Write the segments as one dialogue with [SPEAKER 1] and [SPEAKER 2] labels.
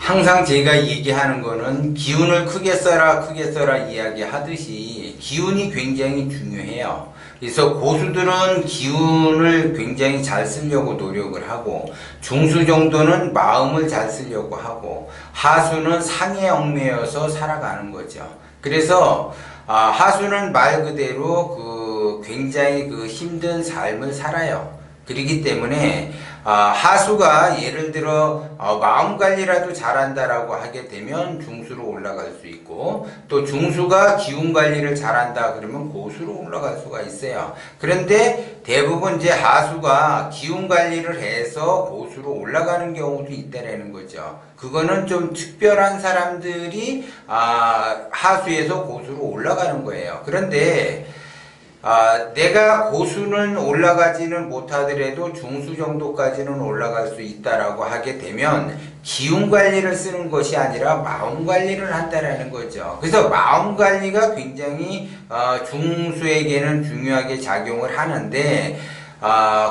[SPEAKER 1] 항상 제가 얘기하는 거는 기운을 크게 써라 이야기하듯이 기운이 굉장히 중요해요. 그래서 고수들은 기운을 굉장히 잘 쓰려고 노력을 하고, 중수 정도는 마음을 잘 쓰려고 하고, 하수는 상에 얽매여서 살아가는 거죠. 그래서 하수는 말 그대로 굉장히 힘든 삶을 살아요. 그렇기 때문에 하수가 예를 들어 마음 관리라도 잘한다라고 하게 되면 중수로 올라갈 수 있고, 또 중수가 기운 관리를 잘한다 그러면 고수로 올라갈 수가 있어요. 그런데 대부분 이제 하수가 기운 관리를 해서 고수로 올라가는 경우도 있다라는 거죠. 그거는 좀 특별한 사람들이 하수에서 고수로 올라가는 거예요. 그런데 내가 고수는 올라가지는 못하더라도 중수 정도까지는 올라갈 수 있다라고 하게 되면 기운 관리를 쓰는 것이 아니라 마음 관리를 한다라는 거죠. 그래서 마음 관리가 굉장히 중수에게는 중요하게 작용을 하는데,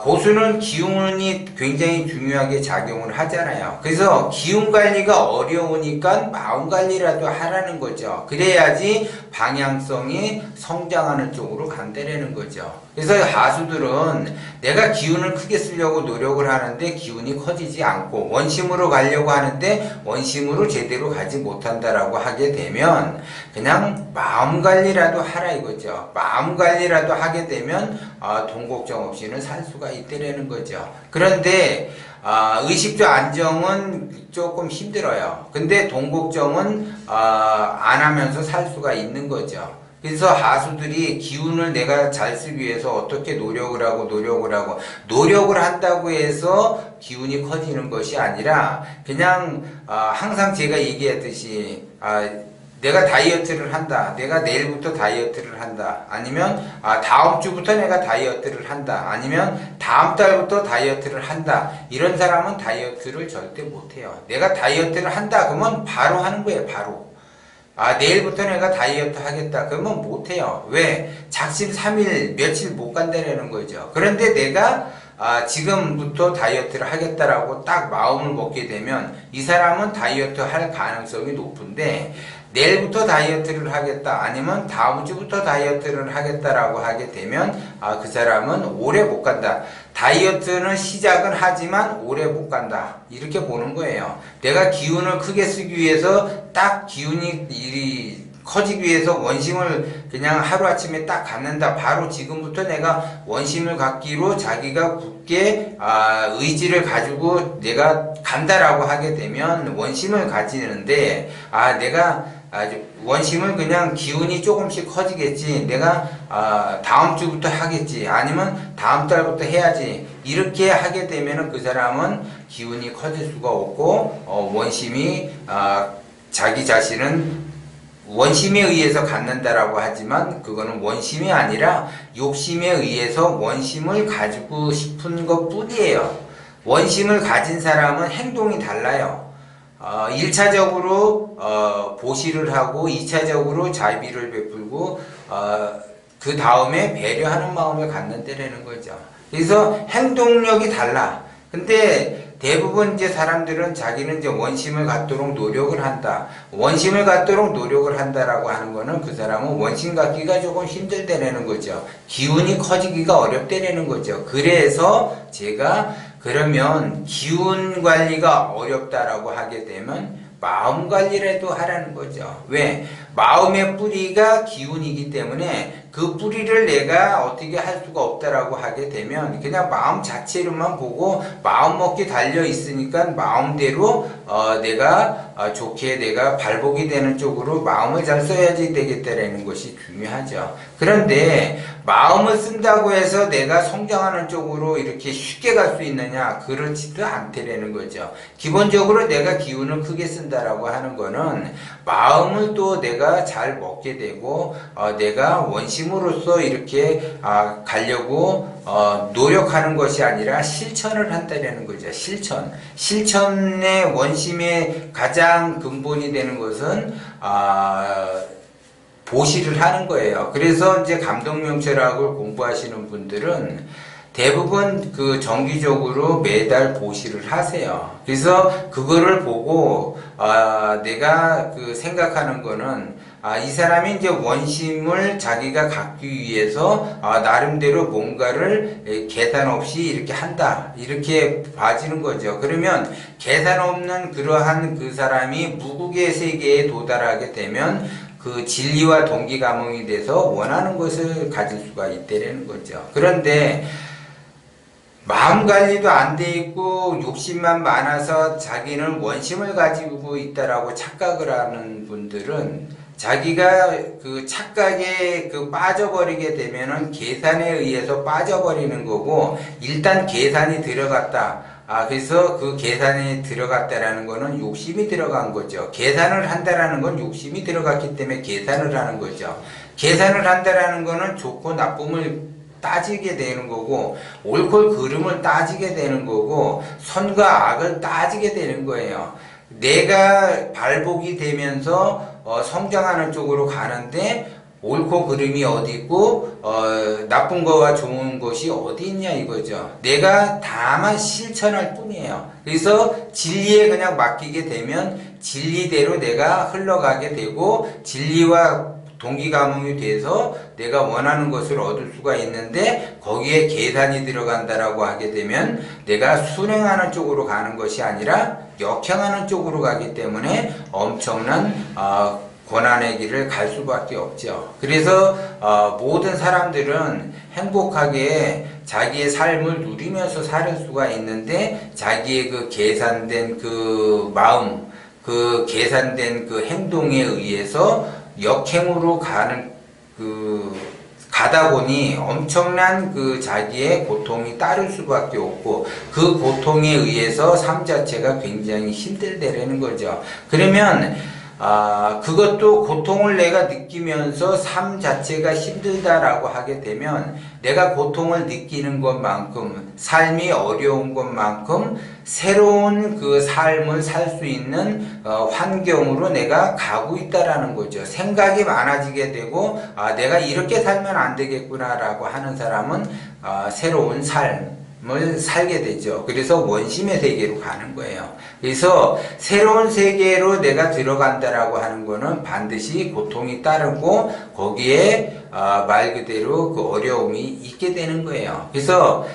[SPEAKER 1] 고수는 기운이 굉장히 중요하게 작용을 하잖아요. 그래서 기운 관리가 어려우니까 마음 관리라도 하라는 거죠. 그래야지 방향성이 성장하는 쪽으로 간다라는 거죠. 그래서 하수들은 내가 기운을 크게 쓰려고 노력을 하는데 기운이 커지지 않고, 원심으로 가려고 하는데 원심으로 제대로 가지 못한다라고 하게 되면 그냥 마음 관리라도 하라 이거죠. 마음 관리라도 하게 되면 돈 걱정 없이는 살 수가 있다라는 거죠. 그런데 의식주 안정은 조금 힘들어요. 근데 돈 걱정은 안 하면서 살 수가 있는 거죠. 그래서 하수들이 기운을 내가 잘 쓰기 위해서 어떻게 노력을 한다고 해서 기운이 커지는 것이 아니라, 그냥 항상 제가 얘기했듯이 내가 다이어트를 한다, 내가 내일부터 다이어트를 한다, 아니면 다음 주부터 내가 다이어트를 한다, 아니면 다음 달부터 다이어트를 한다, 이런 사람은 다이어트를 절대 못해요. 내가 다이어트를 한다 그러면 바로 하는 거예요. 바로 내일부터 내가 다이어트 하겠다 그러면 못해요. 왜? 작심 3일 며칠 못 간다는 거죠. 그런데 내가 지금부터 다이어트를 하겠다라고 딱 마음을 먹게 되면 이 사람은 다이어트 할 가능성이 높은데, 내일부터 다이어트를 하겠다, 아니면 다음 주부터 다이어트를 하겠다라고 하게 되면 그 사람은 오래 못 간다. 다이어트는 시작은 하지만 오래 못 간다, 이렇게 보는 거예요. 내가 기운을 크게 쓰기 위해서 딱 기운이 커지기 위해서 원심을 그냥 하루아침에 딱 갖는다, 바로 지금부터 내가 원심을 갖기로 자기가 굳게 의지를 가지고 내가 간다라고 하게 되면 원심을 가지는데, 내가 원심을 그냥 기운이 조금씩 커지겠지, 내가 다음 주부터 하겠지, 아니면 다음 달부터 해야지, 이렇게 하게 되면 그 사람은 기운이 커질 수가 없고, 원심이 자기 자신은 원심에 의해서 갖는다라고 하지만 그거는 원심이 아니라 욕심에 의해서 원심을 가지고 싶은 것 뿐이에요. 원심을 가진 사람은 행동이 달라요. 1차적으로 보시를 하고 2차적으로 자비를 베풀고 그 다음에 배려하는 마음을 갖는다라는 거죠. 그래서 행동력이 달라. 근데 대부분 이제 사람들은 자기는 이제 원심을 갖도록 노력을 한다. 원심을 갖도록 노력을 한다라고 하는 거는 그 사람은 원심 갖기가 조금 힘들다는 거죠. 기운이 커지기가 어렵다는 거죠. 그래서 제가 그러면 기운 관리가 어렵다라고 하게 되면 마음 관리라도 하라는 거죠. 왜? 마음의 뿌리가 기운이기 때문에 그 뿌리를 내가 어떻게 할 수가 없다라고 하게 되면 그냥 마음 자체로만 보고, 마음 먹기 달려 있으니까 마음대로 내가 좋게 내가 발복이 되는 쪽으로 마음을 잘 써야지 되겠다라는 것이 중요하죠. 그런데 마음을 쓴다고 해서 내가 성장하는 쪽으로 이렇게 쉽게 갈 수 있느냐? 그렇지도 않다라는 거죠. 기본적으로 내가 기운을 크게 쓴다라고 하는 거는 마음을 또 내가 잘 먹게 되고, 내가 원심으로서 이렇게 가려고 노력하는 것이 아니라 실천을 한다는 거죠. 실천의 원심의 가장 근본이 되는 것은 보시를 하는 거예요. 그래서 이제 감독명철학을 공부하시는 분들은 대부분 그 정기적으로 매달 보시를 하세요. 그래서 그거를 보고 내가 그 생각하는 거는 이 사람이 이제 원심을 자기가 갖기 위해서 나름대로 뭔가를 계산 없이 이렇게 한다, 이렇게 봐지는 거죠. 그러면 계산 없는 그러한 그 사람이 무국의 세계에 도달하게 되면 그 진리와 동기감흥이 돼서 원하는 것을 가질 수가 있다는 거죠. 그런데 마음 관리도 안 돼 있고 욕심만 많아서 자기는 원심을 가지고 있다라고 착각을 하는 분들은 자기가 그 착각에 그 빠져버리게 되면은 계산에 의해서 빠져버리는 거고, 일단 계산이 들어갔다. 그래서 그 계산이 들어갔다라는 거는 욕심이 들어간 거죠. 계산을 한다라는 건 욕심이 들어갔기 때문에 계산을 하는 거죠. 계산을 한다라는 거는 좋고 나쁨을 따지게 되는 거고, 옳고 그름을 따지게 되는 거고, 선과 악을 따지게 되는 거예요. 내가 발복이 되면서 성장하는 쪽으로 가는데 옳고 그름이 어디 있고 나쁜 거와 좋은 것이 어디 있냐 이거죠. 내가 다만 실천할 뿐이에요. 그래서 진리에 그냥 맡기게 되면 진리대로 내가 흘러가게 되고, 진리와 동기감흥이 돼서 내가 원하는 것을 얻을 수가 있는데, 거기에 계산이 들어간다라고 하게 되면 내가 순행하는 쪽으로 가는 것이 아니라 역행하는 쪽으로 가기 때문에 엄청난 고난의 길을 갈 수밖에 없죠. 그래서 모든 사람들은 행복하게 자기의 삶을 누리면서 살 수가 있는데, 자기의 그 계산된 그 마음, 그 계산된 그 행동에 의해서 역행으로 가다 보니 엄청난 그 자기의 고통이 따를 수밖에 없고, 그 고통에 의해서 삶 자체가 굉장히 힘들다라는 거죠. 그러면 그것도 고통을 내가 느끼면서 삶 자체가 힘들다라고 하게 되면, 내가 고통을 느끼는 것만큼, 삶이 어려운 것만큼 새로운 그 삶을 살 수 있는 환경으로 내가 가고 있다라는 거죠. 생각이 많아지게 되고, 내가 이렇게 살면 안 되겠구나라고 하는 사람은 새로운 삶을 살게 되죠. 그래서 원심의 세계로 가는 거예요. 그래서 새로운 세계로 내가 들어간다라고 하는 거는 반드시 고통이 따르고, 거기에 말 그대로 그 어려움이 있게 되는 거예요. 그래서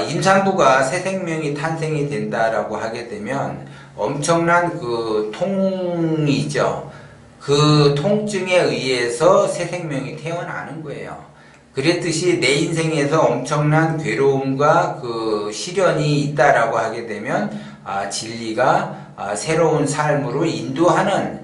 [SPEAKER 1] 임산부가 새 생명이 탄생이 된다라고 하게 되면 엄청난 그 통이죠. 그 통증에 의해서 새 생명이 태어나는 거예요. 그랬듯이 내 인생에서 엄청난 괴로움과 그 시련이 있다라고 하게 되면 진리가 새로운 삶으로 인도하는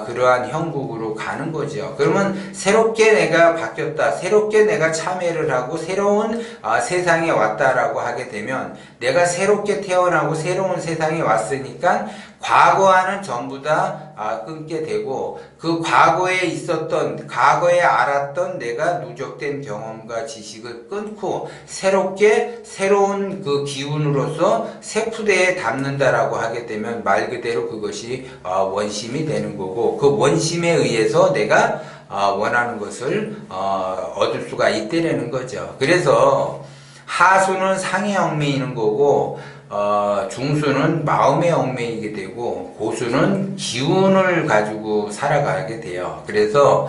[SPEAKER 1] 그러한 형국으로 가는 거죠. 그러면 새롭게 내가 바뀌었다, 새롭게 내가 참여를 하고 새로운 세상에 왔다라고 하게 되면, 내가 새롭게 태어나고 새로운 세상에 왔으니까 과거와는 전부 다 끊게 되고, 그 과거에 있었던, 과거에 알았던 내가 누적된 경험과 지식을 끊고 새롭게 새로운 그 기운으로서 새 푸대에 담는다라고 하게 되면 말 그대로 그것이 원심이 되는 거고, 그 원심에 의해서 내가 원하는 것을 얻을 수가 있다라는 거죠. 그래서 하수는 상에 얽매이는 거고, 중수는 마음에 얽매이게 되고, 고수는 기운을 가지고 살아가게 돼요. 그래서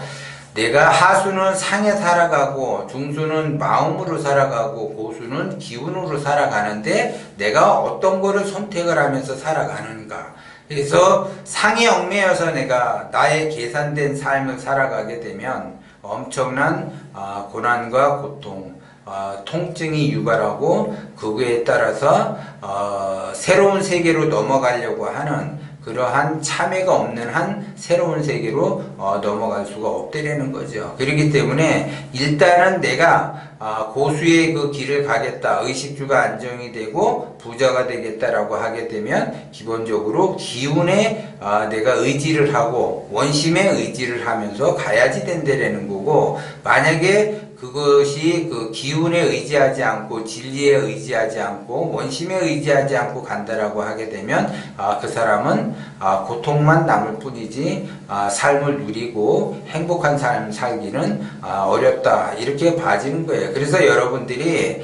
[SPEAKER 1] 내가 하수는 상에 살아가고, 중수는 마음으로 살아가고, 고수는 기운으로 살아가는데, 내가 어떤 거를 선택을 하면서 살아가는가. 그래서 상에 얽매여서 내가 나의 계산된 삶을 살아가게 되면 엄청난 고난과 고통, 통증이 유발하고, 그거에 따라서 새로운 세계로 넘어가려고 하는 그러한 참회가 없는 한 새로운 세계로 넘어갈 수가 없다라는 거죠. 그렇기 때문에 일단은 내가 고수의 그 길을 가겠다, 의식주가 안정이 되고 부자가 되겠다라고 하게 되면 기본적으로 기운에 내가 의지를 하고 원심에 의지를 하면서 가야지 된다라는 거고, 만약에 그것이 그 기운에 의지하지 않고 진리에 의지하지 않고 원심에 의지하지 않고 간다라고 하게 되면 그 사람은 고통만 남을 뿐이지 삶을 누리고 행복한 삶 살기는 어렵다, 이렇게 봐지는 거예요. 그래서 여러분들이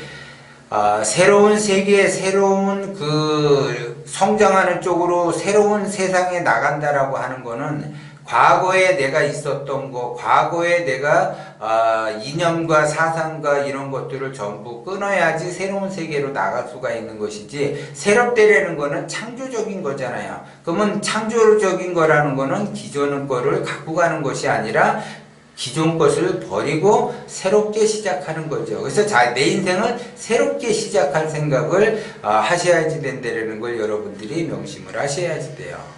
[SPEAKER 1] 새로운 세계, 새로운 그 성장하는 쪽으로 새로운 세상에 나간다라고 하는 거는 과거에 내가 있었던 거, 과거에 내가 이념과 사상과 이런 것들을 전부 끊어야지 새로운 세계로 나갈 수가 있는 것이지, 새롭되려는 거는 창조적인 거잖아요. 그러면 창조적인 거라는 거는 기존 거를 갖고 가는 것이 아니라 기존 것을 버리고 새롭게 시작하는 거죠. 그래서 내 인생을 새롭게 시작할 생각을 하셔야지 된다는 걸 여러분들이 명심을 하셔야지 돼요.